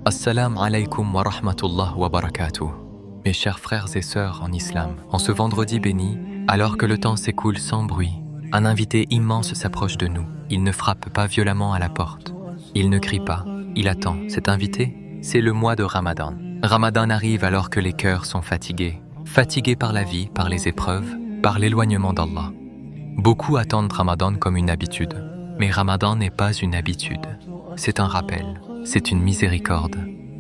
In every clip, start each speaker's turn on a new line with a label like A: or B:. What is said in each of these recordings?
A: Assalamu alaikum wa rahmatullah wa barakatuh. Mes chers frères et sœurs en islam, en ce vendredi béni, alors que le temps s'écoule sans bruit, un invité immense s'approche de nous. Il ne frappe pas violemment à la porte. Il ne crie pas, il attend. Cet invité, c'est le mois de Ramadan. Ramadan arrive alors que les cœurs sont fatigués. Fatigués par la vie, par les épreuves, par l'éloignement d'Allah. Beaucoup attendent Ramadan comme une habitude. Mais Ramadan n'est pas une habitude. C'est un rappel, c'est une miséricorde.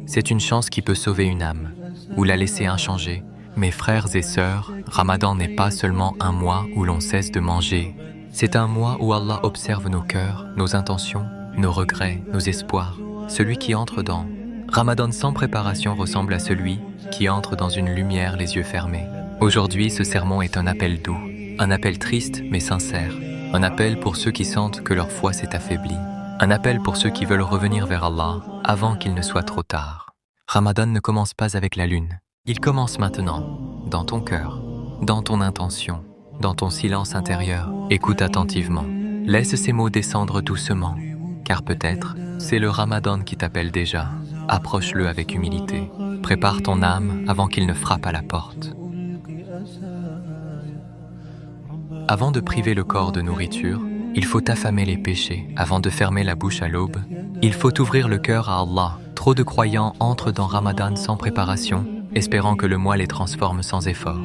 A: C'est une chance qui peut sauver une âme, ou la laisser inchangée. Mes frères et sœurs, Ramadan n'est pas seulement un mois où l'on cesse de manger. C'est un mois où Allah observe nos cœurs, nos intentions, nos regrets, nos espoirs. Celui qui entre dans Ramadan sans préparation ressemble à celui qui entre dans une lumière les yeux fermés. Aujourd'hui, ce sermon est un appel doux, un appel triste mais sincère, un appel pour ceux qui sentent que leur foi s'est affaiblie, un appel pour ceux qui veulent revenir vers Allah avant qu'il ne soit trop tard. Ramadan ne commence pas avec la lune, il commence maintenant, dans ton cœur, dans ton intention, dans ton silence intérieur. Écoute attentivement, laisse ces mots descendre doucement, car peut-être c'est le Ramadan qui t'appelle déjà. Approche-le avec humilité. Prépare ton âme avant qu'il ne frappe à la porte. Avant de priver le corps de nourriture, il faut affamer les péchés. Avant de fermer la bouche à l'aube, il faut ouvrir le cœur à Allah. Trop de croyants entrent dans Ramadan sans préparation, espérant que le mois les transforme sans effort.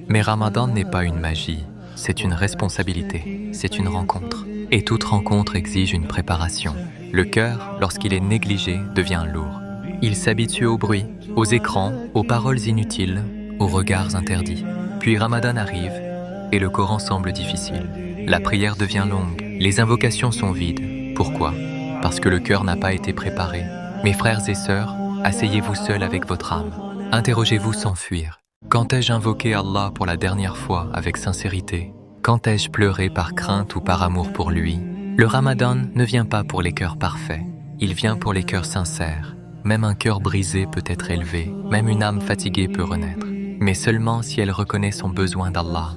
A: Mais Ramadan n'est pas une magie, c'est une responsabilité, c'est une rencontre. Et toute rencontre exige une préparation. Le cœur, lorsqu'il est négligé, devient lourd. Il s'habitue au bruit, aux écrans, aux paroles inutiles, aux regards interdits. Puis Ramadan arrive et le Coran semble difficile. La prière devient longue, les invocations sont vides. Pourquoi? Parce que le cœur n'a pas été préparé. Mes frères et sœurs, asseyez-vous seuls avec votre âme. Interrogez-vous sans fuir. Quand ai-je invoqué Allah pour la dernière fois avec sincérité? Quand ai-je pleuré par crainte ou par amour pour lui? Le Ramadan ne vient pas pour les cœurs parfaits. Il vient pour les cœurs sincères. Même un cœur brisé peut être élevé, même une âme fatiguée peut renaître. Mais seulement si elle reconnaît son besoin d'Allah.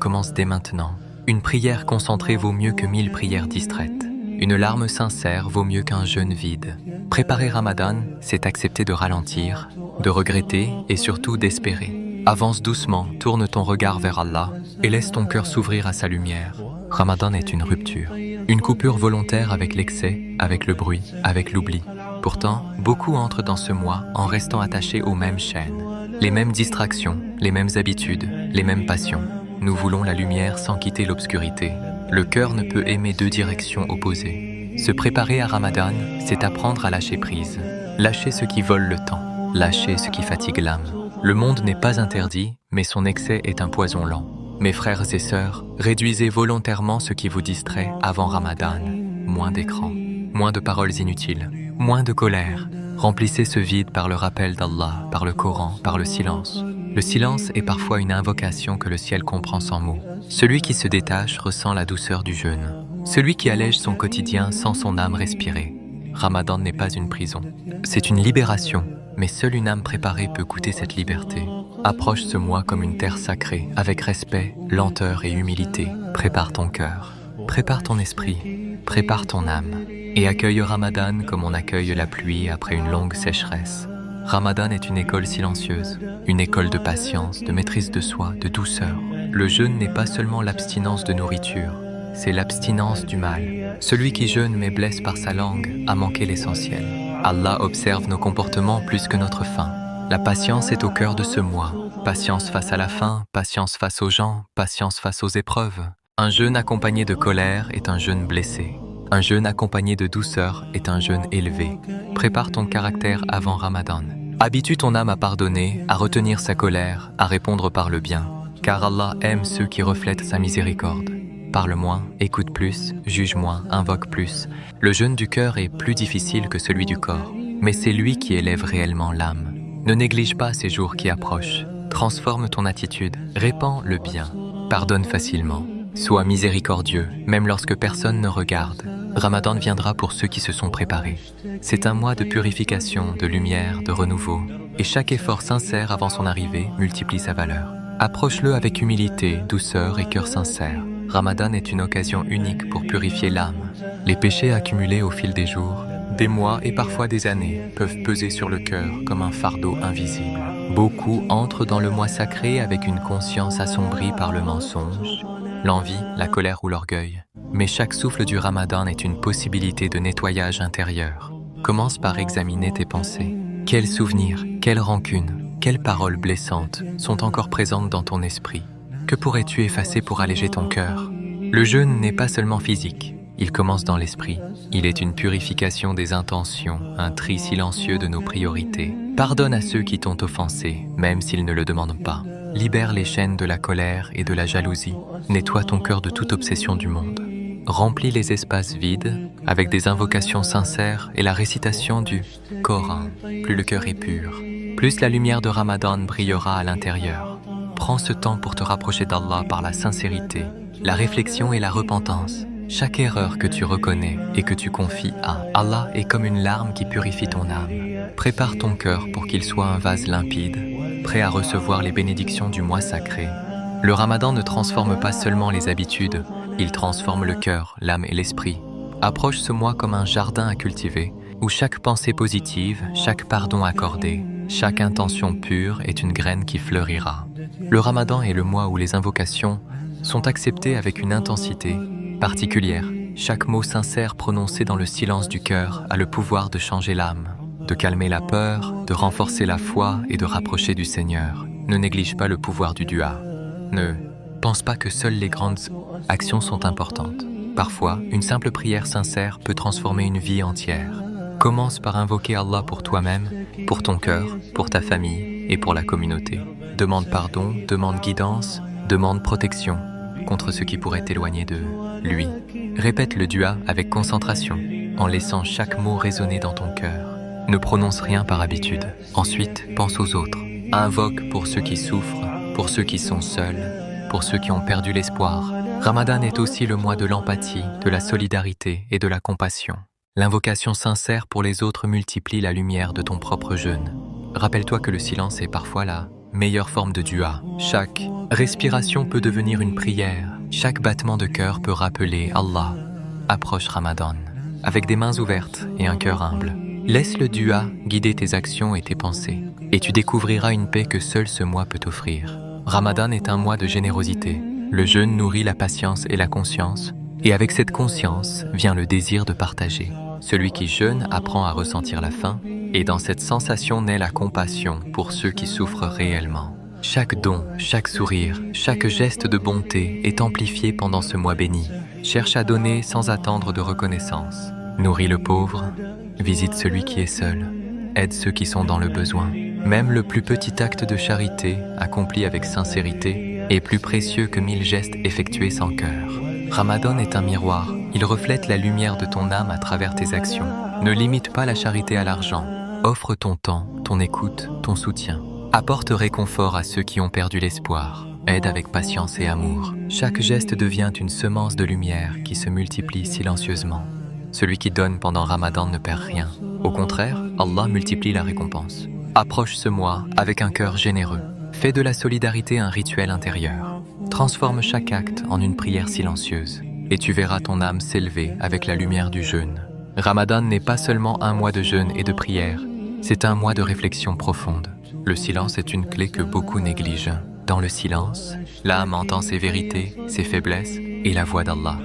A: Commence dès maintenant. Une prière concentrée vaut mieux que 1000 prières distraites. Une larme sincère vaut mieux qu'un jeûne vide. Préparer Ramadan, c'est accepter de ralentir, de regretter et surtout d'espérer. Avance doucement, tourne ton regard vers Allah et laisse ton cœur s'ouvrir à sa lumière. Ramadan est une rupture, une coupure volontaire avec l'excès, avec le bruit, avec l'oubli. Pourtant, beaucoup entrent dans ce mois en restant attachés aux mêmes chaînes, les mêmes distractions, les mêmes habitudes, les mêmes passions. Nous voulons la lumière sans quitter l'obscurité. Le cœur ne peut aimer deux directions opposées. Se préparer à Ramadan, c'est apprendre à lâcher prise. Lâcher ce qui vole le temps, lâcher ce qui fatigue l'âme. Le monde n'est pas interdit, mais son excès est un poison lent. Mes frères et sœurs, réduisez volontairement ce qui vous distrait avant Ramadan. Moins d'écran, moins de paroles inutiles, moins de colère. Remplissez ce vide par le rappel d'Allah, par le Coran, par le silence. Le silence est parfois une invocation que le ciel comprend sans mots. Celui qui se détache ressent la douceur du jeûne. Celui qui allège son quotidien sent son âme respirer. Ramadan n'est pas une prison, c'est une libération. Mais seule une âme préparée peut goûter cette liberté. Approche ce mois comme une terre sacrée, avec respect, lenteur et humilité. Prépare ton cœur, prépare ton esprit, prépare ton âme. Et accueille Ramadan comme on accueille la pluie après une longue sécheresse. Ramadan est une école silencieuse, une école de patience, de maîtrise de soi, de douceur. Le jeûne n'est pas seulement l'abstinence de nourriture, c'est l'abstinence du mal. Celui qui jeûne mais blesse par sa langue a manqué l'essentiel. Allah observe nos comportements plus que notre faim. La patience est au cœur de ce mois. Patience face à la faim, patience face aux gens, patience face aux épreuves. Un jeûne accompagné de colère est un jeûne blessé. Un jeûne accompagné de douceur est un jeûne élevé. Prépare ton caractère avant Ramadan. Habitue ton âme à pardonner, à retenir sa colère, à répondre par le bien. Car Allah aime ceux qui reflètent sa miséricorde. Parle moins, écoute plus, juge moins, invoque plus. Le jeûne du cœur est plus difficile que celui du corps, mais c'est lui qui élève réellement l'âme. Ne néglige pas ces jours qui approchent. Transforme ton attitude, répands le bien, pardonne facilement. Sois miséricordieux, même lorsque personne ne regarde. Ramadan viendra pour ceux qui se sont préparés. C'est un mois de purification, de lumière, de renouveau. Et chaque effort sincère avant son arrivée multiplie sa valeur. Approche-le avec humilité, douceur et cœur sincère. Ramadan est une occasion unique pour purifier l'âme. Les péchés accumulés au fil des jours des mois et parfois des années peuvent peser sur le cœur comme un fardeau invisible. Beaucoup entrent dans le mois sacré avec une conscience assombrie par le mensonge, l'envie, la colère ou l'orgueil. Mais chaque souffle du Ramadan est une possibilité de nettoyage intérieur. Commence par examiner tes pensées. Quels souvenirs, quelles rancunes, quelles paroles blessantes sont encore présentes dans ton esprit? Que pourrais-tu effacer pour alléger ton cœur? Le jeûne n'est pas seulement physique, il commence dans l'esprit. Il est une purification des intentions, un tri silencieux de nos priorités. Pardonne à ceux qui t'ont offensé, même s'ils ne le demandent pas. Libère les chaînes de la colère et de la jalousie. Nettoie ton cœur de toute obsession du monde. Remplis les espaces vides avec des invocations sincères et la récitation du Coran. Plus le cœur est pur, plus la lumière de Ramadan brillera à l'intérieur. Prends ce temps pour te rapprocher d'Allah par la sincérité, la réflexion et la repentance. Chaque erreur que tu reconnais et que tu confies à Allah est comme une larme qui purifie ton âme. Prépare ton cœur pour qu'il soit un vase limpide, prêt à recevoir les bénédictions du mois sacré. Le Ramadan ne transforme pas seulement les habitudes, il transforme le cœur, l'âme et l'esprit. Approche ce mois comme un jardin à cultiver, où chaque pensée positive, chaque pardon accordé, chaque intention pure est une graine qui fleurira. Le Ramadan est le mois où les invocations sont acceptées avec une intensité particulière. Chaque mot sincère prononcé dans le silence du cœur a le pouvoir de changer l'âme, de calmer la peur, de renforcer la foi et de rapprocher du Seigneur. Ne néglige pas le pouvoir du dua. Ne pense pas que seules les grandes actions sont importantes. Parfois, une simple prière sincère peut transformer une vie entière. Commence par invoquer Allah pour toi-même, pour ton cœur, pour ta famille et pour la communauté. Demande pardon, demande guidance, demande protection contre ce qui pourrait t'éloigner de lui. Répète le dua avec concentration, en laissant chaque mot résonner dans ton cœur. Ne prononce rien par habitude. Ensuite, pense aux autres. Invoque pour ceux qui souffrent, pour ceux qui sont seuls, pour ceux qui ont perdu l'espoir. Ramadan est aussi le mois de l'empathie, de la solidarité et de la compassion. L'invocation sincère pour les autres multiplie la lumière de ton propre jeûne. Rappelle-toi que le silence est parfois la meilleure forme de dua. Chaque respiration peut devenir une prière. Chaque battement de cœur peut rappeler Allah. Approche Ramadan avec des mains ouvertes et un cœur humble. Laisse le dua guider tes actions et tes pensées, et tu découvriras une paix que seul ce mois peut t'offrir. Ramadan est un mois de générosité. Le jeûne nourrit la patience et la conscience, et avec cette conscience vient le désir de partager. Celui qui jeûne apprend à ressentir la faim, et dans cette sensation naît la compassion pour ceux qui souffrent réellement. Chaque don, chaque sourire, chaque geste de bonté est amplifié pendant ce mois béni. Cherche à donner sans attendre de reconnaissance. Nourris le pauvre, visite celui qui est seul, aide ceux qui sont dans le besoin. Même le plus petit acte de charité, accompli avec sincérité, est plus précieux que 1000 gestes effectués sans cœur. Ramadan est un miroir, il reflète la lumière de ton âme à travers tes actions. Ne limite pas la charité à l'argent, offre ton temps, ton écoute, ton soutien. Apporte réconfort à ceux qui ont perdu l'espoir, aide avec patience et amour. Chaque geste devient une semence de lumière qui se multiplie silencieusement. Celui qui donne pendant Ramadan ne perd rien. Au contraire, Allah multiplie la récompense. Approche ce mois avec un cœur généreux. Fais de la solidarité un rituel intérieur. Transforme chaque acte en une prière silencieuse. Et tu verras ton âme s'élever avec la lumière du jeûne. Ramadan n'est pas seulement un mois de jeûne et de prière, c'est un mois de réflexion profonde. Le silence est une clé que beaucoup négligent. Dans le silence, l'âme entend ses vérités, ses faiblesses et la voix d'Allah.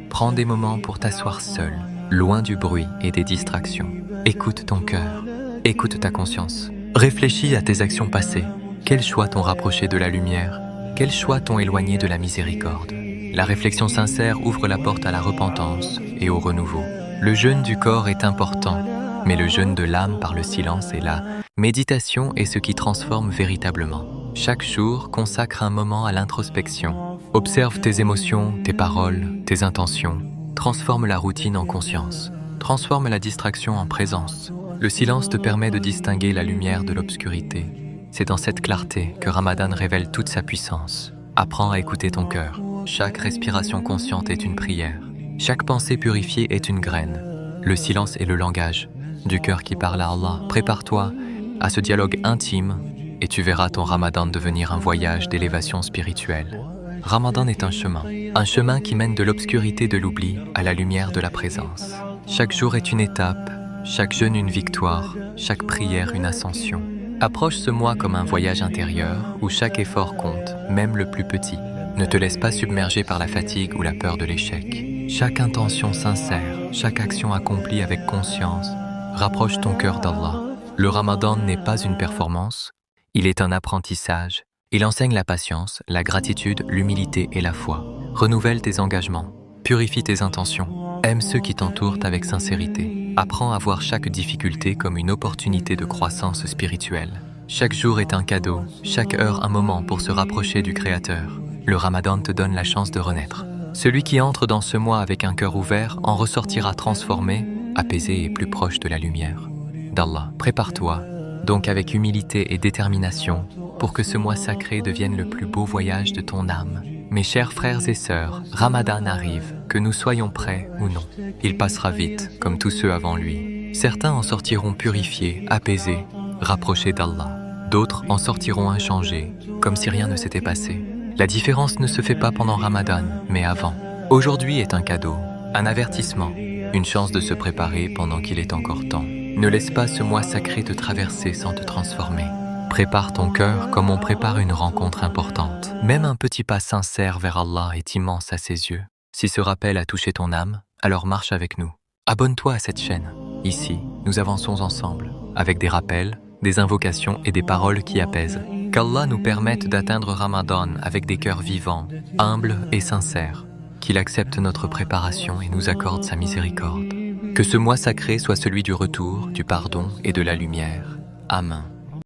A: Prends des moments pour t'asseoir seul, loin du bruit et des distractions. Écoute ton cœur, écoute ta conscience. Réfléchis à tes actions passées. Quels choix t'ont rapproché de la lumière? Quels choix t'ont éloigné de la miséricorde? La réflexion sincère ouvre la porte à la repentance et au renouveau. Le jeûne du corps est important, mais le jeûne de l'âme par le silence et la méditation est ce qui transforme véritablement. Chaque jour consacre un moment à l'introspection. Observe tes émotions, tes paroles, tes intentions. Transforme la routine en conscience. Transforme la distraction en présence. Le silence te permet de distinguer la lumière de l'obscurité. C'est dans cette clarté que Ramadan révèle toute sa puissance. Apprends à écouter ton cœur. Chaque respiration consciente est une prière. Chaque pensée purifiée est une graine. Le silence est le langage du cœur qui parle à Allah. Prépare-toi à ce dialogue intime et tu verras ton Ramadan devenir un voyage d'élévation spirituelle. Ramadan est un chemin qui mène de l'obscurité de l'oubli à la lumière de la présence. Chaque jour est une étape, chaque jeûne une victoire, chaque prière une ascension. Approche ce mois comme un voyage intérieur où chaque effort compte, même le plus petit. Ne te laisse pas submerger par la fatigue ou la peur de l'échec. Chaque intention sincère, chaque action accomplie avec conscience, rapproche ton cœur d'Allah. Le Ramadan n'est pas une performance, il est un apprentissage. Il enseigne la patience, la gratitude, l'humilité et la foi. Renouvelle tes engagements, purifie tes intentions, aime ceux qui t'entourent avec sincérité. Apprends à voir chaque difficulté comme une opportunité de croissance spirituelle. Chaque jour est un cadeau, chaque heure un moment pour se rapprocher du Créateur. Le Ramadan te donne la chance de renaître. Celui qui entre dans ce mois avec un cœur ouvert en ressortira transformé, apaisé et plus proche de la lumière d'Allah. Prépare-toi, donc avec humilité et détermination, pour que ce mois sacré devienne le plus beau voyage de ton âme. Mes chers frères et sœurs, Ramadan arrive, que nous soyons prêts ou non. Il passera vite, comme tous ceux avant lui. Certains en sortiront purifiés, apaisés, rapprochés d'Allah. D'autres en sortiront inchangés, comme si rien ne s'était passé. La différence ne se fait pas pendant Ramadan, mais avant. Aujourd'hui est un cadeau, un avertissement, une chance de se préparer pendant qu'il est encore temps. Ne laisse pas ce mois sacré te traverser sans te transformer. Prépare ton cœur comme on prépare une rencontre importante. Même un petit pas sincère vers Allah est immense à ses yeux. Si ce rappel a touché ton âme, alors marche avec nous. Abonne-toi à cette chaîne. Ici, nous avançons ensemble, avec des rappels, des invocations et des paroles qui apaisent. Qu'Allah nous permette d'atteindre Ramadan avec des cœurs vivants, humbles et sincères. Qu'il accepte notre préparation et nous accorde sa miséricorde. Que ce mois sacré soit celui du retour, du pardon et de la lumière. Amen.